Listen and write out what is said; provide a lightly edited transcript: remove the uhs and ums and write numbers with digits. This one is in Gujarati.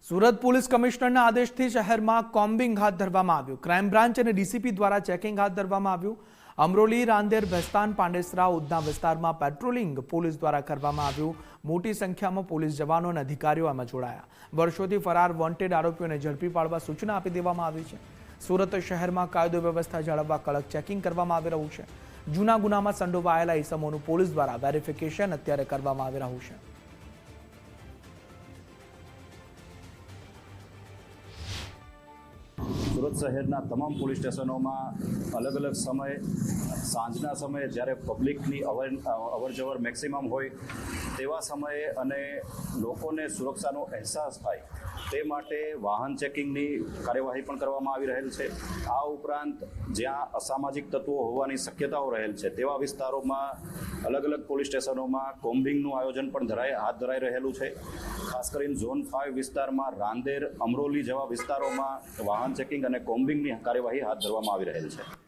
સુરત પોલીસ કમિશનરના આદેશથી શહેરમાં કોમ્બિંગ હાથ ધરવામાં આવ્યું। ક્રાઇમ બ્રાન્ચ અને ડીસીપી દ્વારા ચેકિંગ હાથ ધરવામાં આવ્યું। અમરોલી, રાંદેર, ભેસ્તાન, પાંડેસરા, ઉધના વિસ્તારમાં પેટ્રોલિંગ પોલીસ દ્વારા કરવામાં આવ્યું। મોટી સંખ્યામાં પોલીસ જવાનો અને અધિકારીઓ આમાં જોડાયા। વર્ષોથી ફરાર વોન્ટેડ આરોપીઓને ઝડપી પાડવા સૂચના આપી દેવામાં આવી છે। સુરત શહેરમાં કાયદો વ્યવસ્થા જાળવવા કડક ચેકિંગ કરવામાં આવી રહ્યું છે। જૂના ગુનામાં સંડોવાયેલા ઇસમોનું પોલીસ દ્વારા વેરિફિકેશન અત્યારે કરવામાં આવી રહ્યું છે। સુરત શહેરના તમામ પોલીસ સ્ટેશનોમાં અલગ અલગ સમય સાંજના સમયે જ્યારે પબ્લિકની અવરજવર મેક્સિમમ હોય તેવા સમયે અને લોકોને સુરક્ષાનો અહેસાસ થાય તે માટે વાહન ચેકિંગની કાર્યવાહી પણ કરવામાં આવી રહેલ છે। આ ઉપરાંત જ્યાં અસામાજિક તત્વો હોવાની શક્યતાઓ રહેલ છે તેવા વિસ્તારોમાં અલગ અલગ પોલીસ સ્ટેશનોમાં કોમ્બિંગનું આયોજન પણ હાથ ધરાઈ રહેલું છે। ખાસ કરીને ઝોન 5 વિસ્તારમાં રાંદેર, અમરોલી જેવા વિસ્તારોમાં વાહન ચેકિંગ અને કોમ્બિંગની કાર્યવાહી હાથ ધરવામાં આવી રહેલ છે।